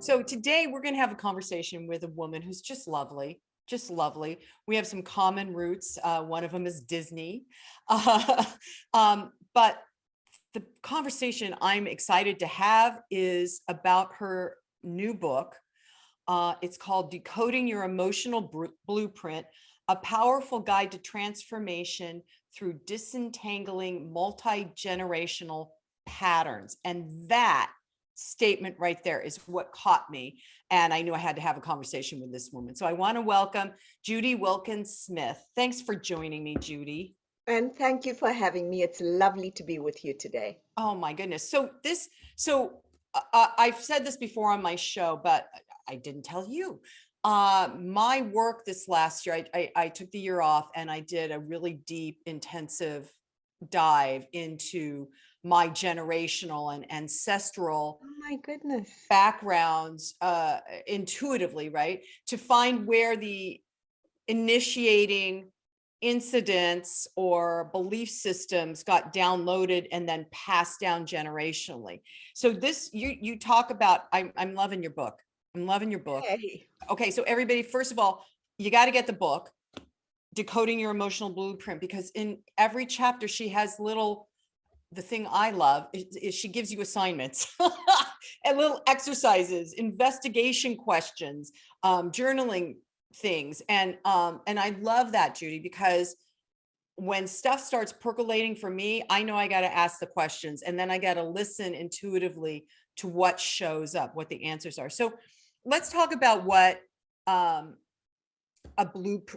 So today we're going to have a conversation with a woman who's just lovely, just lovely. We have some common roots. One of them is Disney. Uh, but the conversation I'm excited to have is about her new book. It's called Decoding Your Emotional Blueprint, a powerful guide to transformation through disentangling multi-generational patterns. And that statement right there is what caught me. And I knew I had to have a conversation with this woman. So I want to welcome Judy Wilkins-Smith. Thanks for joining me, Judy. And thank you for having me. It's lovely to be with you today. Oh my goodness. I've said this before on my show, but I didn't tell you. My work this last year, I took the year off and I did a really deep, intensive dive into my generational and ancestral Oh my goodness. backgrounds intuitively, right? To find where the initiating incidents or belief systems got downloaded and then passed down generationally. So this, you talk about, I'm loving your book. I'm loving your book. Hey. Okay, so everybody, first of all, you got to get the book, Decoding Your Emotional Blueprint, because in every chapter she has the thing I love is she gives you assignments and little exercises, investigation questions, journaling things. And I love that, Judy, because when stuff starts percolating for me, I know I got to ask the questions and then I got to listen intuitively to what shows up, what the answers are. So let's talk about what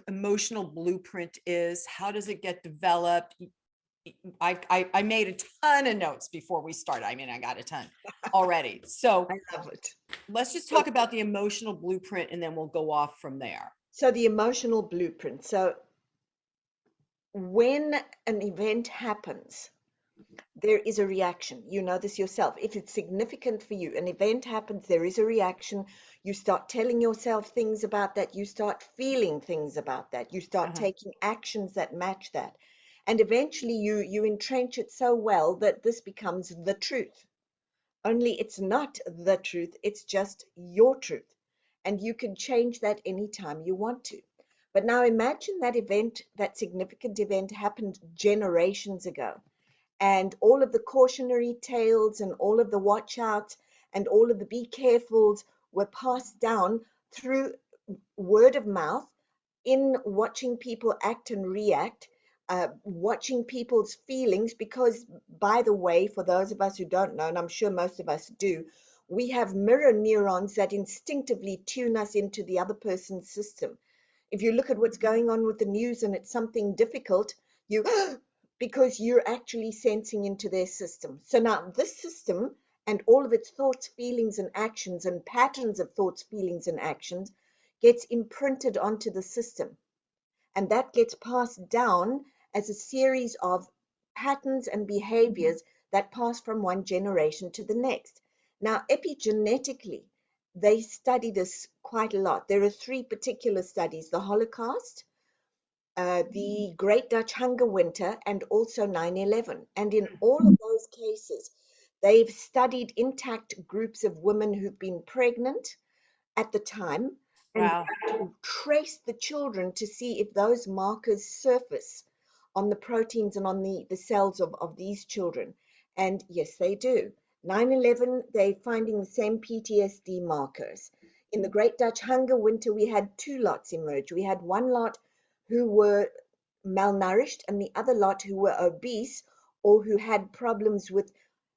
emotional blueprint is. How does it get developed? I made a ton of notes before we started. I mean, I got a ton already. So I love it. let's just So, talk about the emotional blueprint and then we'll go off from there. so the emotional blueprint. So when an event happens, there is a reaction. You know this yourself. If it's significant for you, an event happens, there is a reaction. You start telling yourself things about that. You start feeling things about that. You start Uh-huh. taking actions that match that. And eventually you entrench it so well that this becomes the truth. Only it's not the truth, it's just your truth. And you can change that anytime you want to. But now imagine that event, that significant event happened generations ago. And all of the cautionary tales and all of the watch outs and all of the be carefuls were passed down through word of mouth in watching people act and react, watching people's feelings, because, by the way, for those of us who don't know, and I'm sure most of us do, we have mirror neurons that instinctively tune us into the other person's system. If you look at what's going on with the news and it's something difficult, you, because you're actually sensing into their system. So now this system and all of its thoughts, feelings, and actions, and patterns of thoughts, feelings, and actions gets imprinted onto the system. And that gets passed down as a series of patterns and behaviors that pass from one generation to the next. Now, epigenetically, they study this quite a lot. There are three particular studies: the Holocaust, the Great Dutch Hunger Winter, and also 9/11. And in all of those cases, they've studied intact groups of women who've been pregnant at the time and Wow. trace the children to see if those markers surface on the proteins and on the cells of these children. And yes, they do. 9/11, they're finding the same PTSD markers. In the Great Dutch Hunger Winter, we had two lots emerge. We had one lot who were malnourished and the other lot who were obese or who had problems with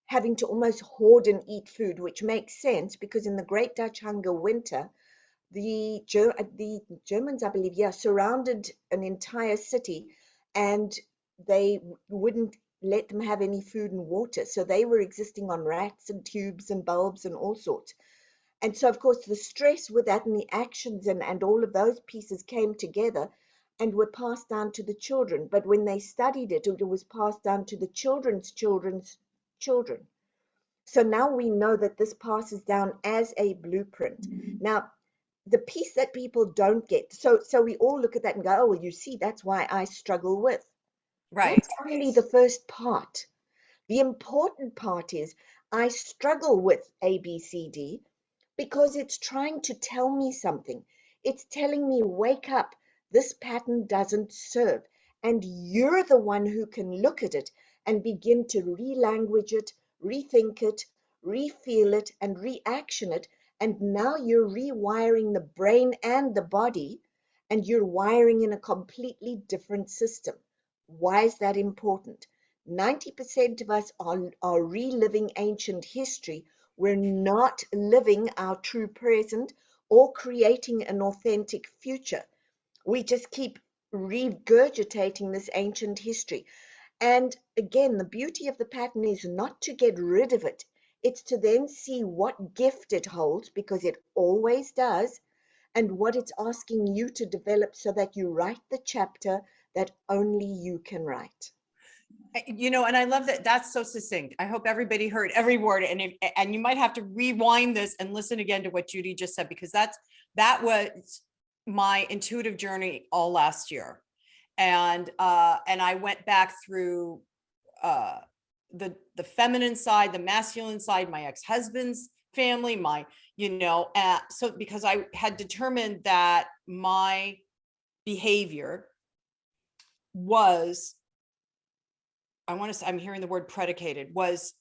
having to almost hoard and eat food, which makes sense because in the Great Dutch Hunger Winter, the Germans, I believe, yeah, surrounded an entire city and they wouldn't let them have any food and water. So they were existing on rats and tubes and bulbs and all sorts. And so, of course, the stress with that and the actions and all of those pieces came together and were passed down to the children. But when they studied it, it was passed down to the children's children's children. So now we know that this passes down as a blueprint. Now, the piece that people don't get, so we all look at that and go, oh, well, you see, that's why I struggle with. Right. That's only the first part. The important part is I struggle with A, B, C, D, because it's trying to tell me something. It's telling me, wake up, this pattern doesn't serve. And you're the one who can look at it and begin to re-language it, rethink it, re-feel it, and reaction it. And now you're rewiring the brain and the body, and you're wiring in a completely different system. Why is that important? 90% of us are reliving ancient history. We're not living our true present or creating an authentic future. We just keep regurgitating this ancient history. And again, the beauty of the pattern is not to get rid of it. It's to then see what gift it holds, because it always does, and what it's asking you to develop so that you write the chapter that only you can write. And I love that. That's so succinct. I hope everybody heard every word. And you might have to rewind this and listen again to what Judy just said, because that was my intuitive journey all last year. And I went back through the feminine side, the masculine side, my ex-husband's family, so because I had determined that my behavior was, I'm hearing the word predicated, was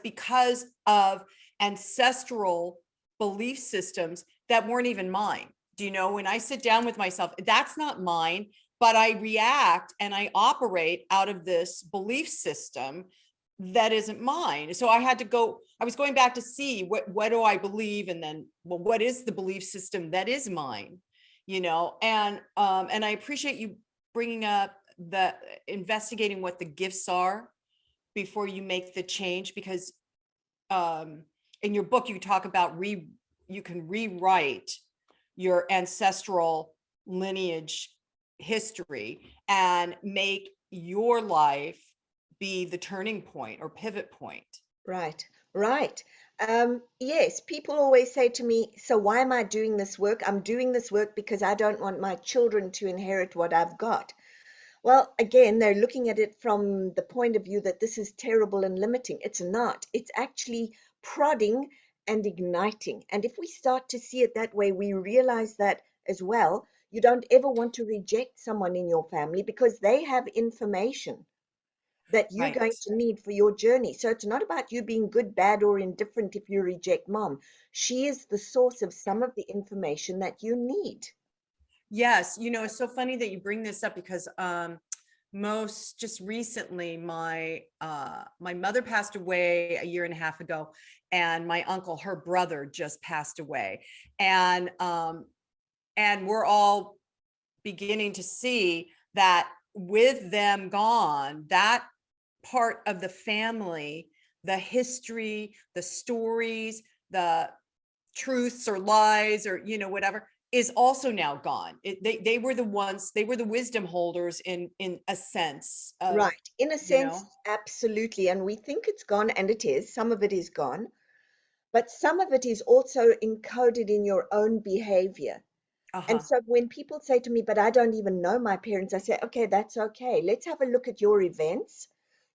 because of ancestral belief systems that weren't even mine. Do you know, when I sit down with myself, that's not mine, but I react and I operate out of this belief system that isn't mine. So I was going back to see what do I believe, and then, well, what is the belief system that is mine? And I appreciate you bringing up the investigating what the gifts are before you make the change, because in your book you talk about you can rewrite your ancestral lineage history and make your life be the turning point or pivot point. Right, right. Yes, people always say to me, so why am I doing this work? I'm doing this work because I don't want my children to inherit what I've got. Well, again, they're looking at it from the point of view that this is terrible and limiting. It's not. It's actually prodding and igniting. And if we start to see it that way, we realize that as well. You don't ever want to reject someone in your family because they have information that you're Right. going to need for your journey. So it's not about you being good, bad, or indifferent if you reject mom. She is the source of some of the information that you need. Yes, it's so funny that you bring this up, because just recently my mother passed away a year and a half ago, and my uncle, her brother, just passed away. And we're all beginning to see that with them gone, that part of the family, the history, the stories, the truths or lies, or whatever, is also now gone. They were the ones, they were the wisdom holders in a sense of, Right. In a sense, absolutely. And we think it's gone, and it is. Some of it is gone, but some of it is also encoded in your own behavior. And uh-huh, so when people say to me, but I don't even know my parents, I say, okay, that's okay. Let's have a look at your events,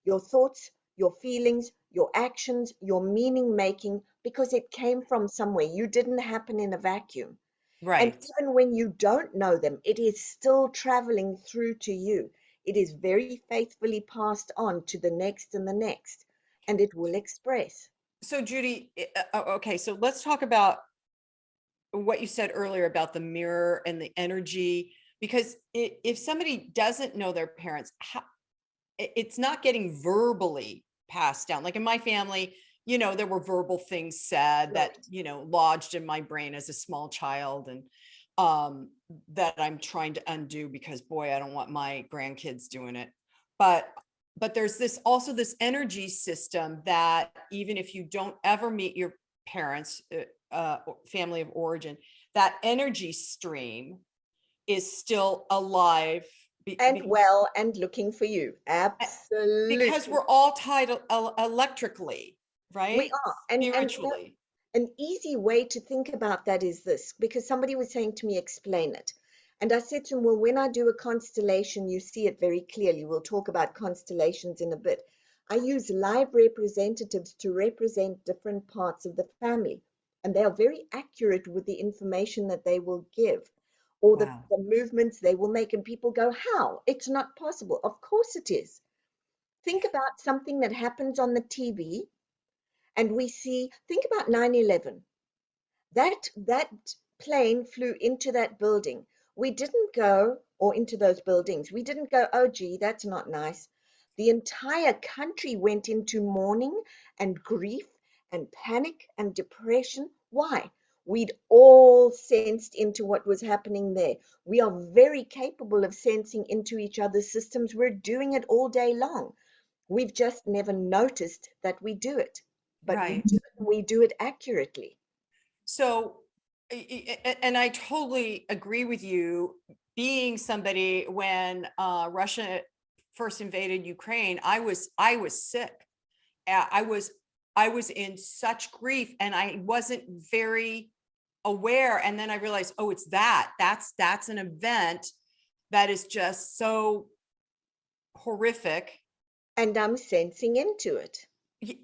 your thoughts, your feelings, your actions, your meaning making, because it came from somewhere. You didn't happen in a vacuum. And right. even when you don't know them, it is still traveling through to you. It is very faithfully passed on to the next and the next, and it will express. So Judy, okay, so let's talk about what you said earlier about the mirror and the energy, because if somebody doesn't know their parents, it's not getting verbally passed down. Like in my family, there were verbal things said that, Right. lodged in my brain as a small child, and that I'm trying to undo, because boy, I don't want my grandkids doing it. But there's this energy system that even if you don't ever meet your parents, family of origin, that energy stream is still alive, And well, and looking for you. because Absolutely. we're all tied electrically, We right? are. And Spiritually. an easy way to think about that is this, because somebody was saying to me, explain it. And I said to him, well, when I do a constellation, you see it very clearly. We'll talk about constellations in a bit. I use live representatives to represent different parts of the family. and they are very accurate with the information that they will give, or Wow. the movements they will make, and people go, how? It's not possible. Of course it is. Think about something that happens on the TV, and we see, think about 9/11. That plane flew into that building. We didn't go, or into those buildings. We didn't go, oh gee, that's not nice. The entire country went into mourning and grief and panic and depression. Why? We'd all sensed into what was happening there. We are very capable of sensing into each other's systems. We're doing it all day long. We've just never noticed that we do it, but we Right. do it, and we do it accurately. So, and I totally agree with you. Being somebody when Russia first invaded Ukraine, I was sick. I was in such grief, and I wasn't very aware. And then I realized, oh, it's that's an event that is just so horrific. And I'm sensing into it.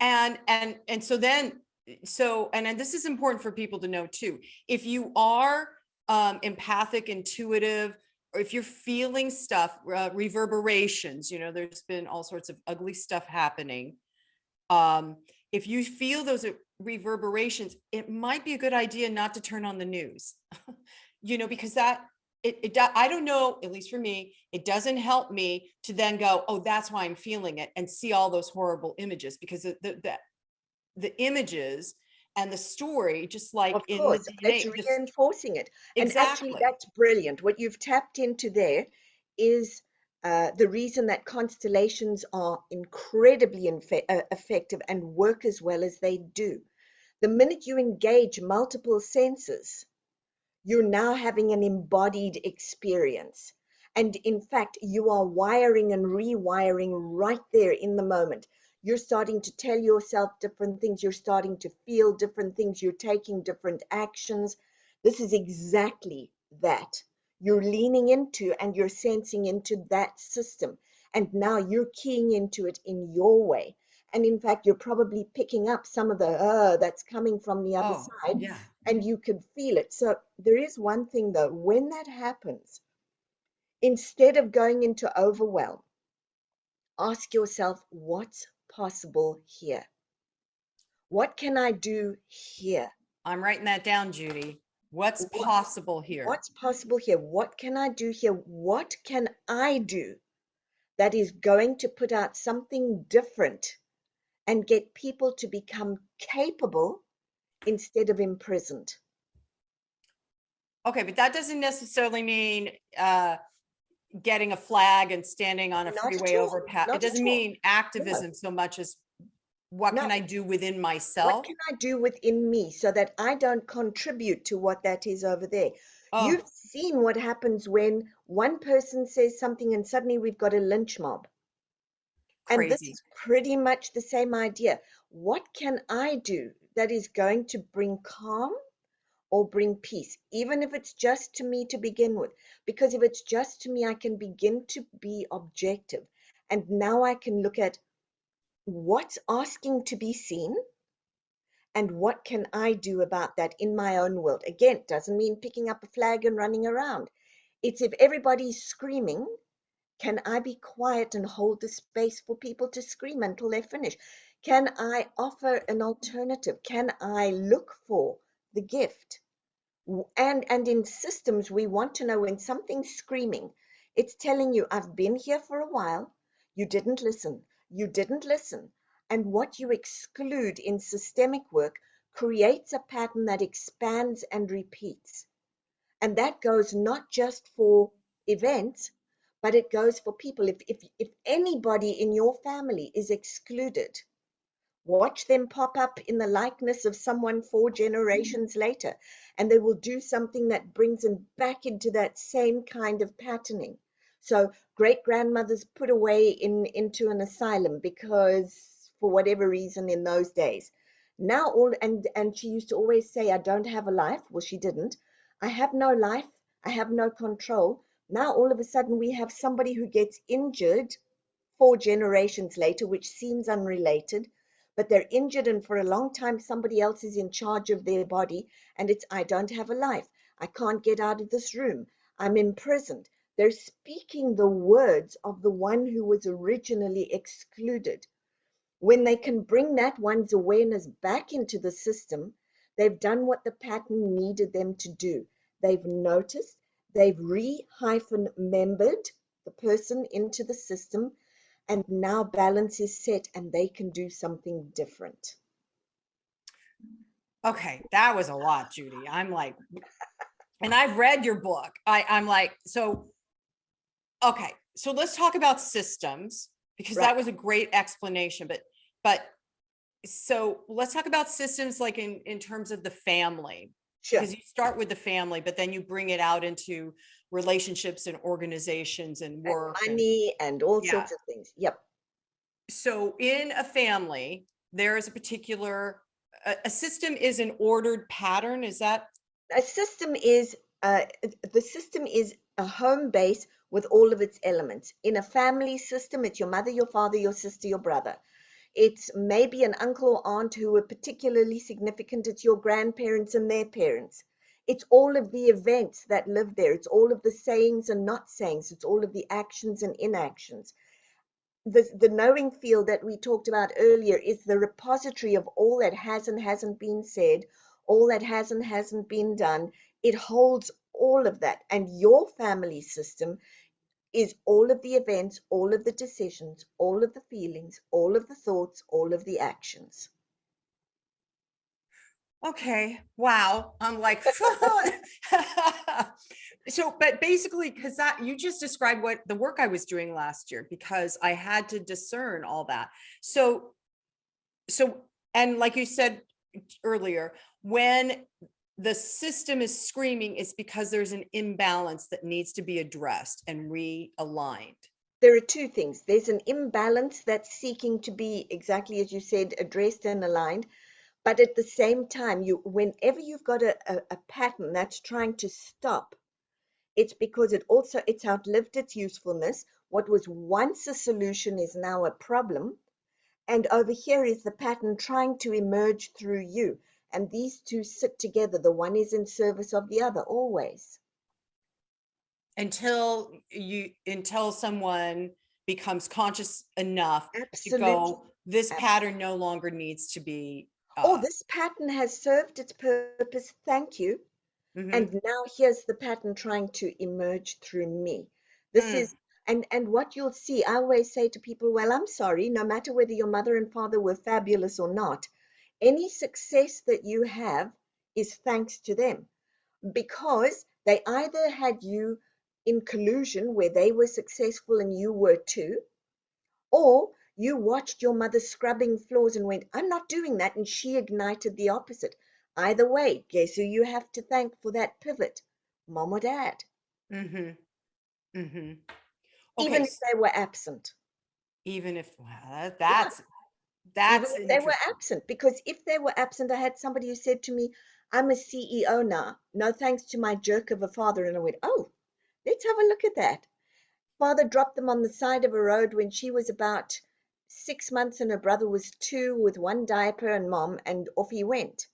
And so then, and this is important for people to know too. If you are empathic, intuitive, or if you're feeling stuff, reverberations, there's been all sorts of ugly stuff happening. If you feel those reverberations, it might be a good idea not to turn on the news, because I don't know, at least for me, it doesn't help me to then go, oh, that's why I'm feeling it, and see all those horrible images, because the images and the story, just like Of in the course, it's DNA, reinforcing it. And actually, exactly. that's brilliant. What you've tapped into there is the reason that constellations are incredibly effective and work as well as they do. The minute you engage multiple senses, you're now having an embodied experience. And in fact, you are wiring and rewiring right there in the moment. You're starting to tell yourself different things. You're starting to feel different things. You're taking different actions. This is exactly that. You're leaning into and you're sensing into that system. And now you're keying into it in your way. And in fact, you're probably picking up some of the that's coming from the other Oh, side, yeah. and you could feel it. So there is one thing though, when that happens, instead of going into overwhelm, ask yourself, what's possible here? What can I do here? I'm writing that down, Judy. What's What, possible here? what's possible here? What can I do here? What can I do that is going to put out something different and get people to become capable instead of imprisoned? Okay, but that doesn't necessarily mean getting a flag and standing on a Not at freeway all. overpass. It Not at doesn't all. mean No, activism so much as what can no. I do within What myself? can I do within me so that I don't contribute to what that is over there? Oh, You've seen what happens when one person says something and suddenly we've got a lynch mob. And this crazy. is pretty much the same idea. What can I do that is going to bring calm or bring peace, even if it's just to me to begin with? Because if it's just to me, I can begin to be objective. And now I can look at what's asking to be seen and what can I do about that in my own world. Again, doesn't mean picking up a flag and running around. It's if everybody's screaming, can I be quiet and hold the space for people to scream until they finish? Can I offer an alternative? Can I look for the gift? And in systems, we want to know when something's screaming, it's telling you, I've been here for a while, you didn't listen, you didn't listen. And what you exclude in systemic work creates a pattern that expands and repeats. And that goes not just for events, but it goes for people. If anybody in your family is excluded, watch them pop up in the likeness of someone 4 generations later, and they will do something that brings them back into that same kind of patterning. So great grandmothers put away into an asylum because for whatever reason in those days. Now all and she used to always say, I don't have a life. Well, she didn't. I have no life. I have no control. Now all of a sudden we have somebody who gets injured 4 generations later, which seems unrelated, but they're injured, and for a long time somebody else is in charge of their body, and it's, I don't have a life, I can't get out of this room, I'm imprisoned. They're speaking the words of the one who was originally excluded. When they can bring that one's awareness back into the system, they've done what the pattern needed them to do. They've noticed, they've re-membered the person into the system, and now balance is set and they can do something different. Okay, that was a lot, Judy. I'm like, and I've read your book. I'm like, so, okay, so let's talk about systems, because Right. that was a great explanation, but so let's talk about systems like in terms of the family, Sure. because you start with the family, but then you bring it out into relationships and organizations and And work and money and all yeah. sorts of things. Yep. So in a family, there is a particular, a system is an ordered pattern. Is that? A system is the system is a home base with all of its elements. In a family system, it's your mother, your father, your sister, your brother. It's maybe an uncle or aunt who are particularly significant. It's your grandparents and their parents. It's all of the events that live there. It's all of the sayings and not sayings. It's all of the actions and inactions. The knowing field that we talked about earlier is the repository of all that has and hasn't been said, all that has and hasn't been done. It holds all of that. And your family system is all of the events, all of the decisions, all of the feelings, all of the thoughts, all of the actions. Okay. Wow. I'm like, so, but basically, because that you just described what the work I was doing last year, because I had to discern all that. So, and like you said earlier, when the system is screaming, it's because there's an imbalance that needs to be addressed and realigned. There are two things. There's an imbalance that's seeking to be, exactly as you said, addressed and aligned. But at the same time, whenever you've got a pattern that's trying to stop, it's because it's outlived its usefulness. What was once a solution is now a problem. And over here is the pattern trying to emerge through you. And these two sit together. The one is in service of the other always. Until someone becomes conscious enough to Absolutely. go, this pattern no longer needs to be Oh, this pattern has served its purpose. Thank you. mhm. And now here's the pattern trying to emerge through me. This is, and what you'll see, I always say to people, well, I'm sorry, no matter whether your mother and father were fabulous or not, any success that you have is thanks to them, because they either had you in collusion where they were successful and you were too, or you watched your mother scrubbing floors and went, I'm not doing that, and she ignited the opposite. Either way, guess who you have to thank for that pivot? Mom or dad, Mhm. Mhm. even Okay. if they were absent. Even if, wow, Yeah, even that's if they were interesting. absent. Because if they were absent, I had somebody who said to me, I'm a CEO now. No thanks to my jerk of a father. And I went, oh, let's have a look at that. Father dropped them on the side of a road when she was about 6 months and her brother was 2 with one diaper and mom, and off he went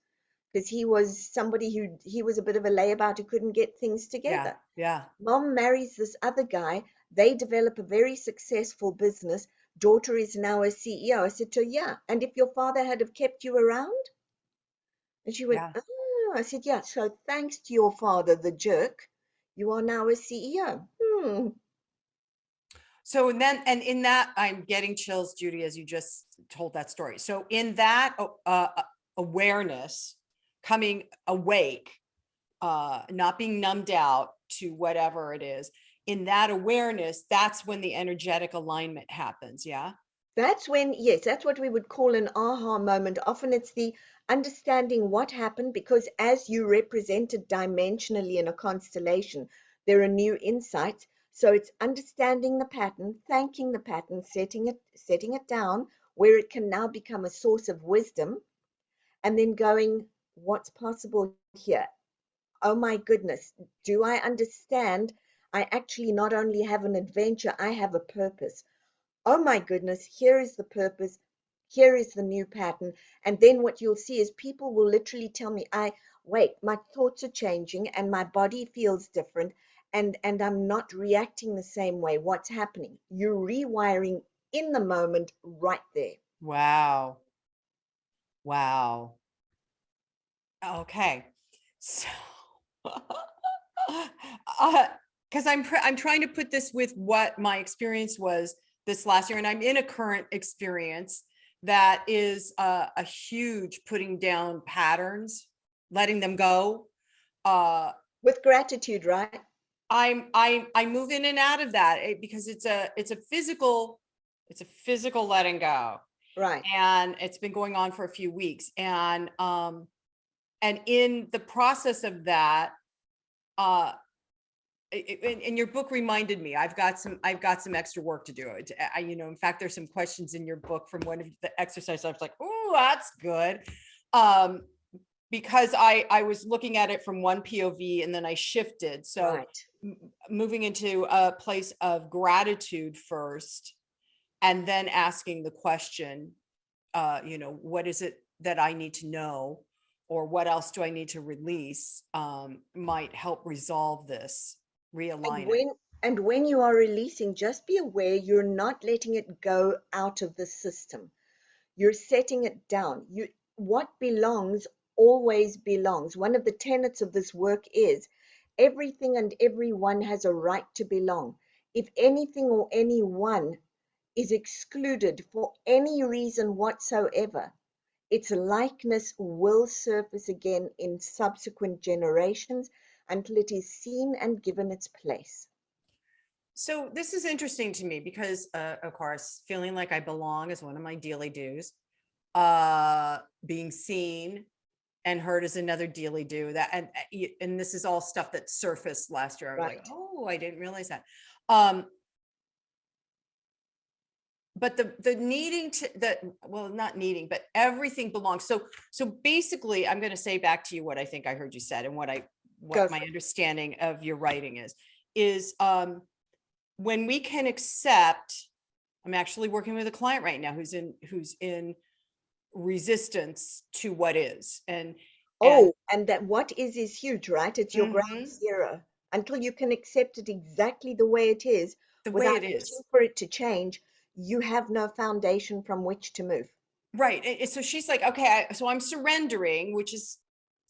because he was somebody who he was a bit of a layabout who couldn't get things Yeah. together. Yeah. Mom marries this other guy. They develop a very successful business. Daughter is now a CEO. I said to her, yeah. And if your father had have kept you around? And she went, Yeah. oh. I said, yeah. So thanks to your father, the jerk, you are now a CEO. So, and in that, I'm getting chills, Judy, as you just told that story. So in that awareness, coming awake, not being numbed out to whatever it is, in that awareness, that's when the energetic alignment happens. Yeah. That's when, yes, that's what we would call an aha moment. Often it's the understanding what happened, because as you represented dimensionally in a constellation, there are new insights. So it's understanding the pattern, thanking the pattern, setting it down where it can now become a source of wisdom, and then going, what's possible here? Oh my goodness, do I understand? I actually not only have an adventure, I have a purpose. Oh my goodness, here is the purpose. Here is the new pattern. And then what you'll see is people will literally tell me, wait, my thoughts are changing and my body feels different, and I'm not reacting the same way. What's happening? You're rewiring in the moment right there. Wow. Wow. Okay. So, because I'm trying to put this with what my experience was this last year, and I'm in a current experience that is a huge putting down patterns, letting them go. With gratitude, right? I move in and out of that because it's a physical letting go, Right. and it's been going on for a few weeks, and in the process of that, and your book reminded me, I've got some extra work to do. In fact, there's some questions in your book from one of the exercises. I was like, oh, that's good. Because I was looking at it from one POV and then I shifted. So right. Moving into a place of gratitude first, and then asking the question, what is it that I need to know, or what else do I need to release, might help resolve this, realign it. And when you are releasing, just be aware you're not letting it go out of the system. You're setting it down. What belongs always belongs. One of the tenets of this work is everything and everyone has a right to belong. If anything or anyone is excluded for any reason whatsoever, its likeness will surface again in subsequent generations until it is seen and given its place. So this is interesting to me because, of course, feeling like I belong is one of my daily do's. Being seen and heard is another daily do. And this is all stuff that surfaced last year. I was like, Right. oh, I didn't realize that. But the needing to not needing, but everything belongs. So basically, I'm going to say back to you what I think I heard you said, and what my understanding of your writing is when we can accept. I'm actually working with a client right now who's in resistance to what is, and that what is huge, right? It's your ground Mhm. zero. Until you can accept it exactly the way it is The way without it wishing is. for it to change, you have no foundation from which to move. Right. So she's like, okay, so I'm surrendering, which is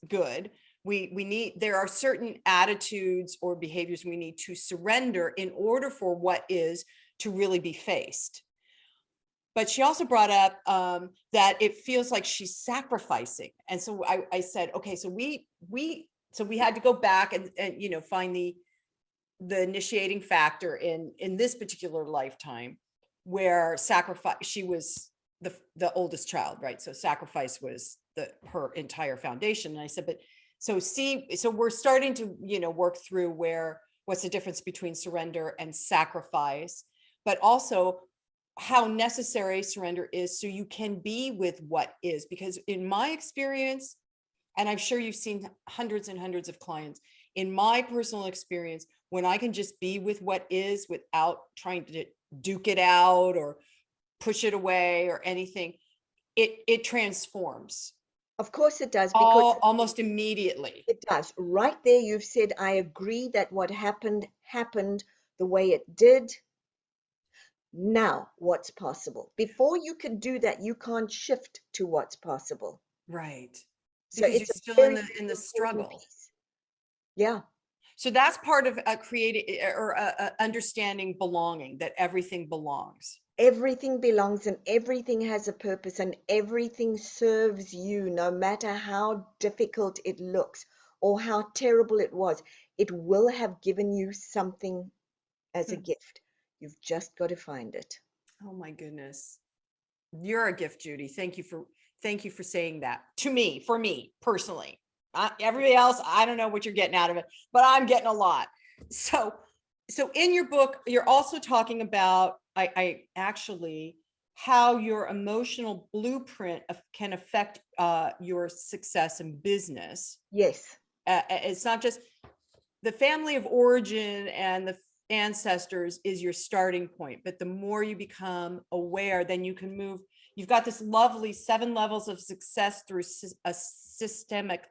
good. We need, there are certain attitudes or behaviors we need to surrender in order for what is to really be faced. But she also brought up that it feels like she's sacrificing. And so I said, okay, so we had to go back and find the initiating factor in this particular lifetime, where sacrifice, she was the oldest child, right? So sacrifice was her entire foundation. And I said, but so we're starting to work through what's the difference between surrender and sacrifice, but also how necessary surrender is so you can be with what is. Because in my experience, and I'm sure you've seen hundreds and hundreds of clients, in my personal experience, when I can just be with what is without trying to duke it out or push it away or anything, it transforms. Of course it does, because Almost immediately. it does. Right there, you've said, I agree that what happened the way it did. Now, what's possible? Before you can do that, you can't shift to what's possible. Right. So Because you're it's a still in very, the very important struggle. piece. Yeah. So that's part of creating or understanding belonging, that everything belongs. Everything belongs and everything has a purpose and everything serves you, no matter how difficult it looks or how terrible it was. It will have given you something as a gift. You've just got to find it. Oh my goodness. You're a gift, Judy. Thank you for saying that to me, for me personally. Everybody else, I don't know what you're getting out of it, but I'm getting a lot. So in your book, you're also talking about, I actually, how your emotional blueprint can affect your success in business. Yes. It's not just the family of origin and the ancestors is your starting point, but the more you become aware, then you can move you've got this lovely 7 levels of success through a systemic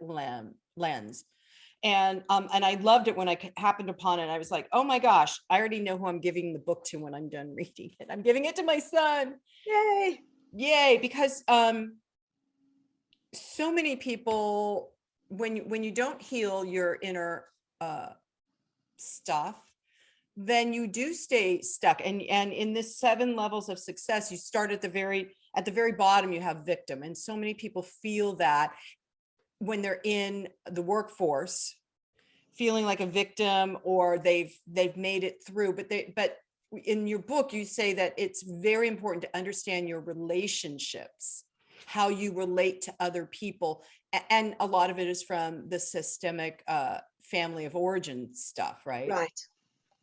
lens. And I loved it when I happened upon it. I was like, oh my gosh, I already know who I'm giving the book to when I'm done reading it. I'm giving it to my son. Yay. Yay. Because so many people, when you don't heal your inner stuff, then you do stay stuck. And in this 7 levels of success, you start at the very bottom, you have victim. And so many people feel that when they're in the workforce, feeling like a victim, or they've made it through. But in your book, you say that it's very important to understand your relationships, how you relate to other people. And a lot of it is from the systemic family of origin stuff, right? Right.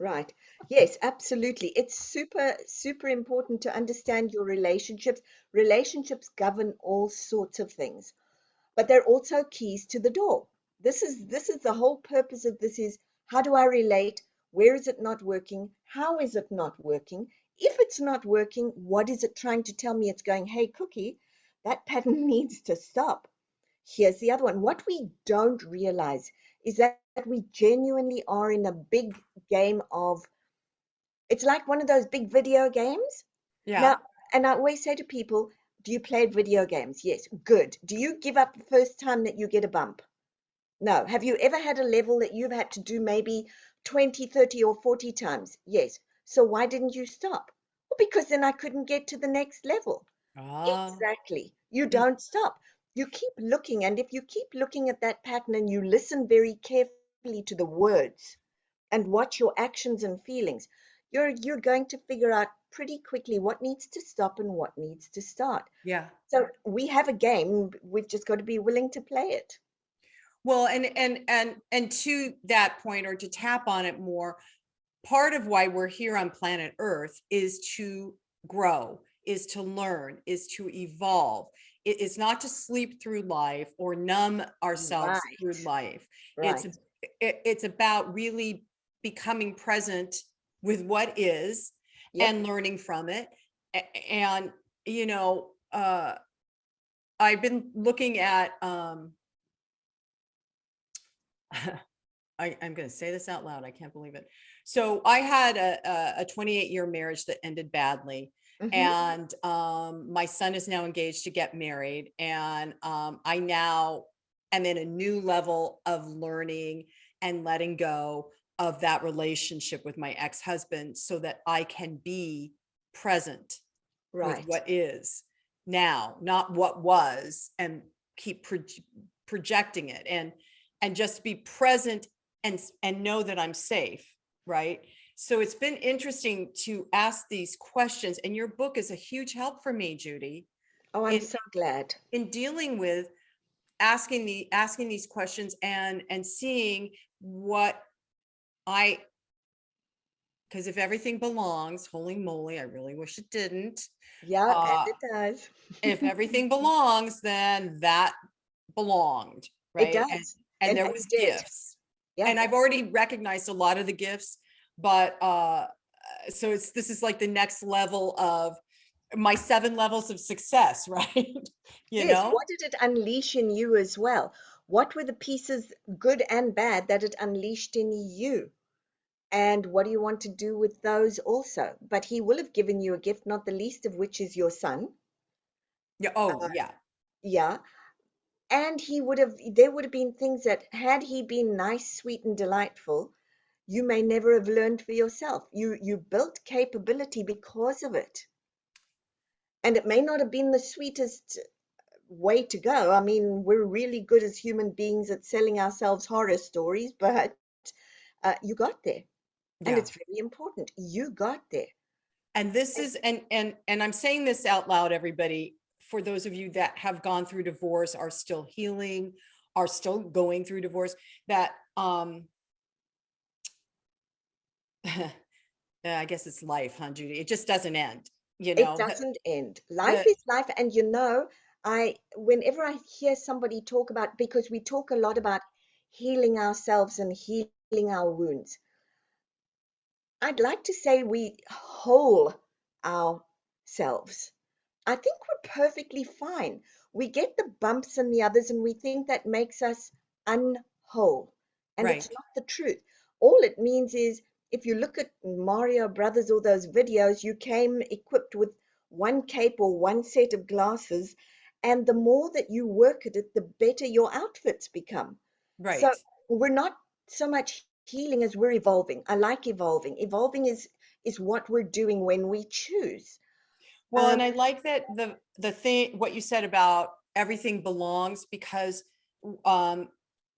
Right. Yes, absolutely. It's super, super important to understand your relationships. Relationships govern all sorts of things, but they're also keys to the door. This is the whole purpose of this is, how do I relate? Where is it not working? How is it not working? If it's not working, what is it trying to tell me? It's going, hey, Cookie, that pattern needs to stop. Here's the other one. What we don't realize is that we genuinely are in a big game of, it's like one of those big video games. Yeah. Now, and I always say to people, do you play video games? Yes. Good. Do you give up the first time that you get a bump? No. Have you ever had a level that you've had to do maybe 20, 30, or 40 times? Yes. So why didn't you stop? Well, because then I couldn't get to the next level. Ah, Exactly. You don't stop. You keep looking, and if you keep looking at that pattern and you listen very carefully to the words and watch your actions and feelings, you're going to figure out pretty quickly what needs to stop and what needs to start. yeah. So we have a game, we've just got to be willing to play it. Well, and to that point, or to tap on it more, part of why we're here on planet Earth is to grow, is to learn, is to evolve. It is not to sleep through life or numb ourselves through Right, life. It's right. it's about really becoming present with what is Yep. and learning from it. And you know, I've been looking at I'm going to say this out loud. I can't believe it. So I had a 28-year marriage that ended badly. Hmm. And my son is now engaged to get married. And I now am in a new level of learning and letting go of that relationship with my ex-husband so that I can be present with Right. what is now, not what was, and keep projecting it, and just be present and know that I'm safe, right? So it's been interesting to ask these questions, and your book is a huge help for me, Judy, Oh, I'm in so glad. dealing with asking these questions and seeing what I, because if everything belongs, holy moly, I really wish it didn't. Yeah, and Uh, it does. if everything belongs, then that belonged, It right? does. And And there that was did. gifts. Yeah. And I've already recognized a lot of the gifts, but so this is like the next level of my 7 levels of success, right? You Yes. know? What did it unleash in you as well? What were the pieces, good and bad, that it unleashed in you? And what do you want to do with those also? But he will have given you a gift, not the least of which is your son. Yeah. Oh, yeah. Yeah. And there would have been things that, had he been nice, sweet, and delightful, you may never have learned for yourself. You built capability because of it. And it may not have been the sweetest way to go. I mean, we're really good as human beings at selling ourselves horror stories, but you got there. And Yeah. it's very important. You got there. And this And is and I'm saying this out loud, everybody, for those of you that have gone through divorce, are still healing, are still going through divorce, that yeah, I guess it's life, huh, Judy? It just doesn't end, you it know. doesn't end. Life The is life. And whenever I hear somebody talk about, because we talk a lot about healing ourselves and healing our wounds, I'd like to say we whole ourselves. I think we're perfectly fine. We get the bumps and the others, and we think that makes us unwhole. And it's Right. not the truth. All it means is if you look at Mario Brothers or those videos, you came equipped with one cape or one set of glasses, and the more that you work at it, the better your outfits become. So Right. we're not so much healing as we're evolving. I like evolving. Evolving is what we're doing when we choose. Well, Um, and I like that the thing what you said about everything belongs um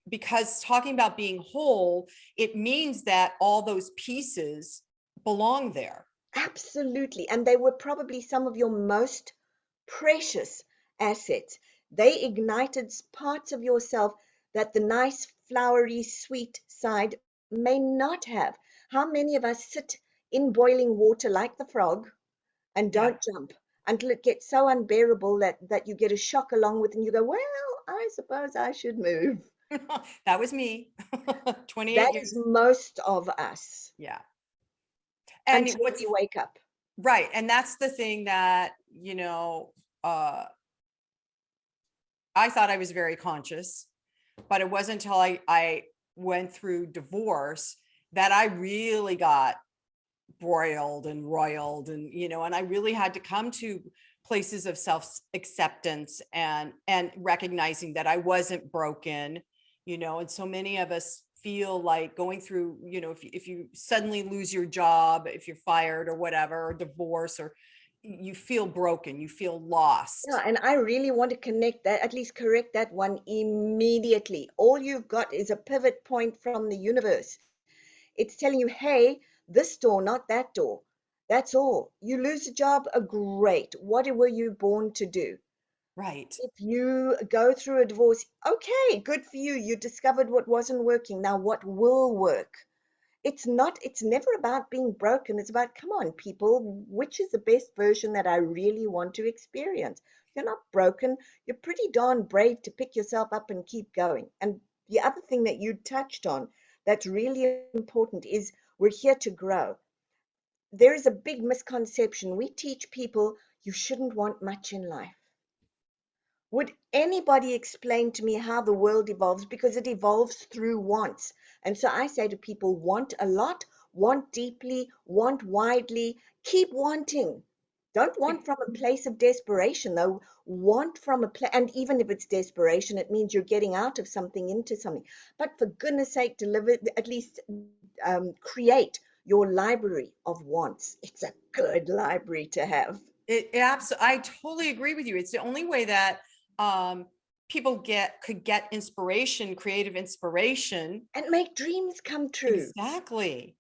because talking about being whole, it means that all those pieces belong there. Absolutely. And they were probably some of your most precious assets. They ignited parts of yourself that the nice, flowery, sweet side may not have. How many of us sit in boiling water like the frog and Yeah. don't jump until it gets so unbearable that you get a shock along with and you go, well, I suppose I should move. That was me. 28 That is years. most of us Yeah. And until what's we wake up. right. And that's the thing that, uh, I thought I was very conscious, but it wasn't until I went through divorce that I really got broiled and roiled and I really had to come to places of self acceptance and recognizing that I wasn't broken, and so many of us feel like going through, if you suddenly lose your job, if you're fired or whatever, or divorce, or you feel broken, you feel Yeah, lost. and I really want to connect that, at least correct that one immediately. All you've got is a pivot point from the universe. It's telling you, hey, this door, not that door. That's all. You lose a job, great. What were you born to do? Right. If you go through a divorce, okay, good for you. You discovered what wasn't working. Now, what will work? It's never about being broken. It's about, come on, people, which is the best version that I really want to experience? You're not broken. You're pretty darn brave to pick yourself up and keep going. And the other thing that you touched on that's really important is we're here to grow. There is a big misconception. We teach people you shouldn't want much in life. Would anybody explain to me how the world evolves? Because it evolves through wants. And so I say to people, want a lot, want deeply, want widely, keep wanting. Don't want from a place of desperation, though. Want from a place, and even if it's desperation, it means you're getting out of something into something. But for goodness sake, deliver, at least create your library of wants. It's a good library to have. It absolutely, I totally agree with you. It's the only way that um, people could get inspiration, creative inspiration. And make dreams come true. Exactly.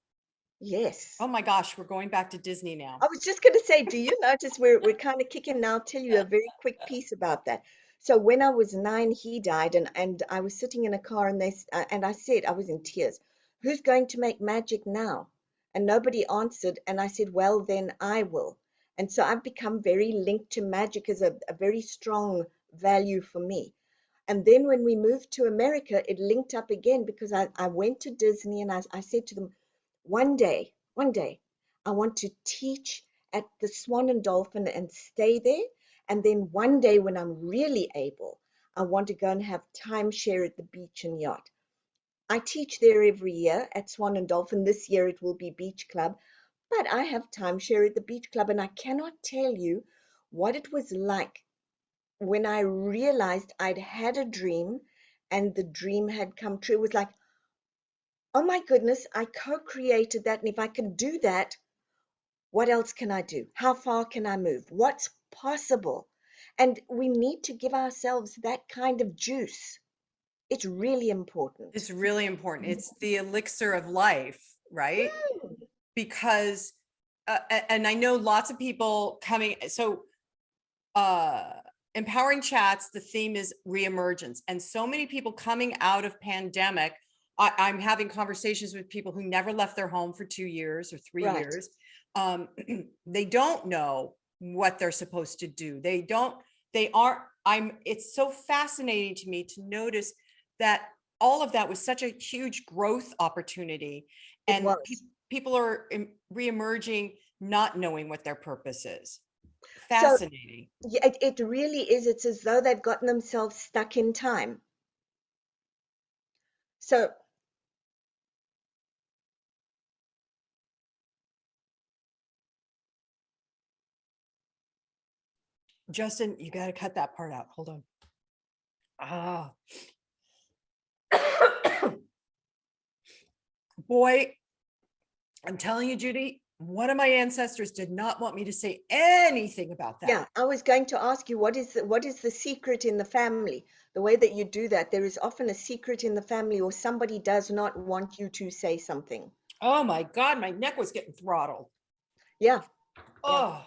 Yes. Oh my gosh, we're going back to Disney now. I was just going to say, do you notice we're kind of kicking now? I'll tell you a very quick piece about that. So when I was 9, he died, and I was sitting in a car, and I said, I was in tears, "Who's going to make magic now?" And nobody answered, and I said, "Well, then I will." And so I've become very linked to magic as a very strong value for me. And then when we moved to America, it linked up again because I went to Disney and I said to them, one day, I want to teach at the Swan and Dolphin and stay there. And then one day when I'm really able, I want to go and have timeshare at the beach and yacht. I teach there every year at Swan and Dolphin. This year it will be Beach Club, but I have timeshare at the Beach Club, and I cannot tell you what it was like when I realized I'd had a dream and the dream had come true. It was like, oh my goodness, I co-created that. And if I can do that, what else can I do? How far can I move? What's possible? And we need to give ourselves that kind of juice. It's really important. It's really important. It's the elixir of life, right? Mm, Because, and I know lots of people coming. So, uh, empowering chats, the theme is reemergence. And so many people coming out of pandemic, I'm having conversations with people who never left their home for 2 years or three right. years. Um, they don't know what they're supposed to do. They aren't, it's so fascinating to me to notice that all of that was such a huge growth opportunity. It And was. people are reemerging, not knowing what their purpose is. So Fascinating. yeah, it really is. It's as though they've gotten themselves stuck in time. So Justin, you got to cut that part out. Hold on. Ah, boy, I'm telling you, Judy, one of my ancestors did not want me to say anything about that. yeah, I was going to ask you what is the secret in the family? The way that you do that, there is often a secret in the family, or somebody does not want you to say something. Oh my God, my neck was getting throttled. Yeah, yeah. Oh,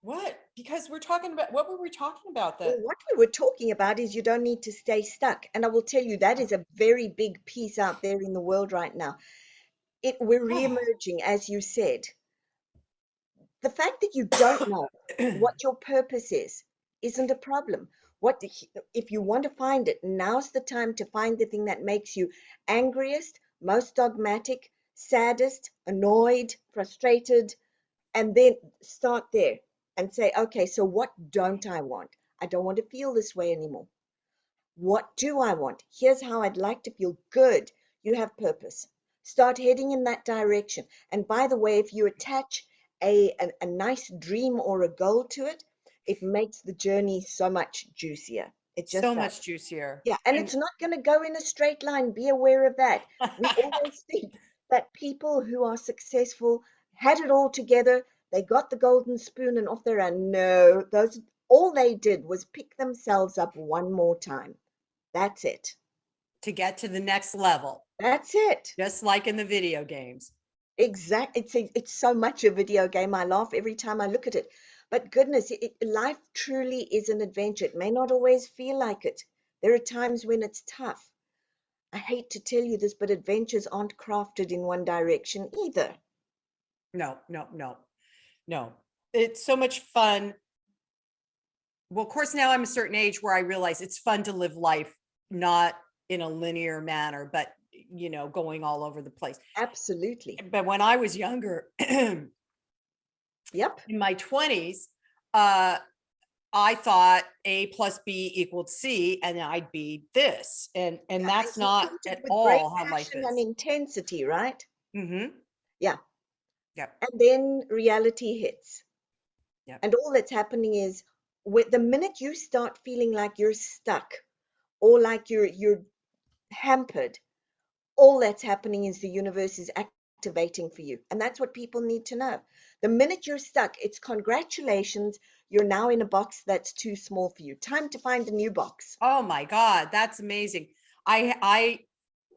what? Because we're talking about, what were we talking about Well, that? what we were talking about is you don't need to stay stuck. And I will tell you, that is a very big piece out there in the world right now. We're re-emerging, as you said. The fact that you don't know what your purpose is isn't a problem. What if you want to find it? Now's the time to find the thing that makes you angriest, most dogmatic, saddest, annoyed, frustrated, and then start there and say, okay, so what don't I want? I don't want to feel this way anymore. What do I want? Here's how I'd like to feel. Good. You have purpose. Start heading in that direction. And by the way, if you attach a nice dream or a goal to it, it makes the journey so much juicier. It So just does. much juicier. Yeah, and And it's not going to go in a straight line. Be aware of that. We always think that people who are successful had it all together, they got the golden spoon and off they ran. No, those all they did was pick themselves up one more time. That's it. to get to the next level, That's it. just like in the video games. Exact. It's so much a video game. I laugh every time I look at it. But goodness, life truly is an adventure. It may not always feel like it. There are times when it's tough. I hate to tell you this, but adventures aren't crafted in one direction either. No, no, no, no. It's so much fun. Well, of course, now I'm a certain age where I realize it's fun to live life not in a linear manner, but going all over the place. Absolutely. But when I was younger, in Yep. my 20s, uh, I thought A plus B equaled C, and I'd be this, and Yeah. And that's you not thought it at with great all how life passion and is. intensity, right? Mm-hmm. Yeah. Yep. And then reality hits. Yep. And all that's happening is the minute you start feeling like you're stuck or like you're hampered, all that's happening is the universe is activating for you. And that's what people need to know. The minute you're stuck, it's congratulations, you're now in a box that's too small for you. Time to find a new box. Oh my God, that's amazing. I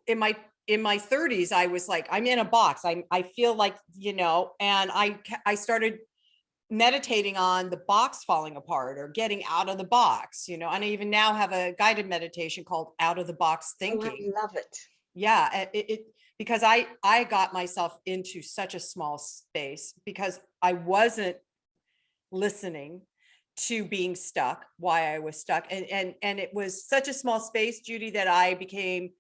in my 30s, I was like, I'm in a box. I feel like, and I started meditating on the box falling apart or getting out of the box, and I even now have a guided meditation called Out of the Box Oh, I Thinking. love it. Yeah, because I got myself into such a small space because I wasn't listening to being stuck, why I was stuck. And it was such a small space, Judy, that I became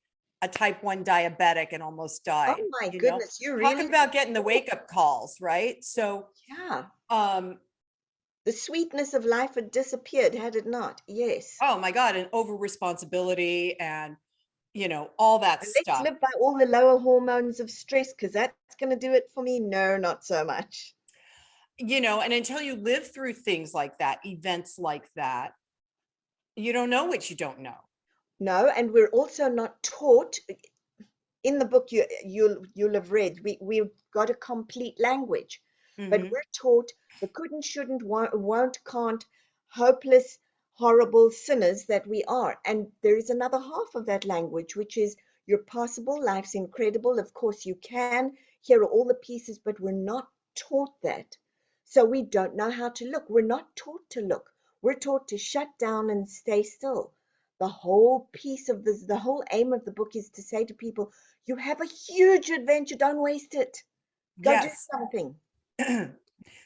a type 1 diabetic and almost Oh died, my goodness, you Talk really about getting the oh, wake up calls, right? So, yeah. um, The sweetness of life had disappeared, had it not? Yes. oh my God, and over responsibility and, all that And let's stuff. live by all the lower hormones of stress because that's going to do it for me. No, not so much. And until you live through things like that, events like that, you don't know what you don't know. No, and we're also not taught in the book you'll have read. We've got a complete language, but Hmm. we're taught the couldn't, shouldn't, won't, can't, hopeless, horrible sinners that we are. And there is another half of that language, which is you're possible, life's incredible. Of course you can. Here are all the pieces, but we're not taught that. So we don't know how to look. We're not taught to look. We're taught to shut down and stay still. The whole piece of this, the whole aim of the book is to say to people, you have a huge adventure, don't waste it. Go do Yes. something.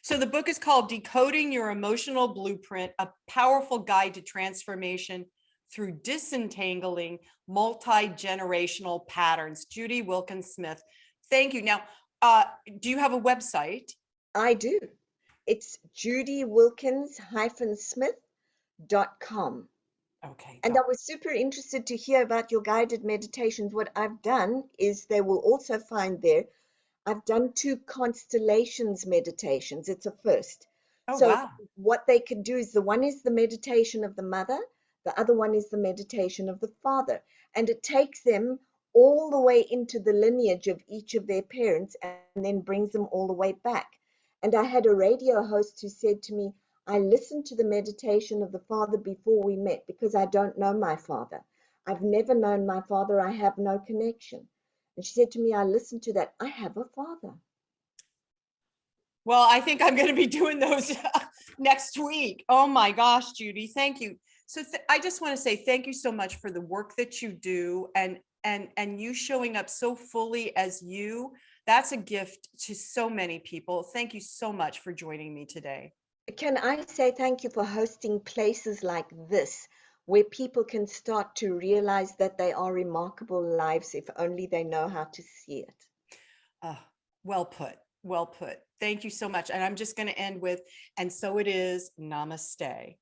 So the book is called Decoding Your Emotional Blueprint, a powerful guide to transformation through disentangling multi-generational patterns. Judy Wilkins-Smith. Thank you. Now, do you have a website? I do. It's Judy Wilkins-Smith.com. Okay, And I was super interested to hear about your guided meditations. What I've done is they will also find there, I've done 2 constellations meditations. It's a first. oh, So wow. what they can do is the one is the meditation of the mother, the other one is the meditation of the father. And it takes them all the way into the lineage of each of their parents and then brings them all the way back. And I had a radio host who said to me, I listened to the meditation of the father before we met because I don't know my father. I've never known my father. I have no connection. And she said to me, I listened to that. I have a father. Well, I think I'm going to be doing those next week. Oh my gosh, Judy, thank you. So I just want to say thank you so much for the work that you do, and you showing up so fully as you. That's a gift to so many people. Thank you so much for joining me today. Can I say thank you for hosting places like this where people can start to realize that they are remarkable lives if only they know how to see it. Oh, well put. Well put. Thank you so much. And I'm just going to end with, and so it is, namaste.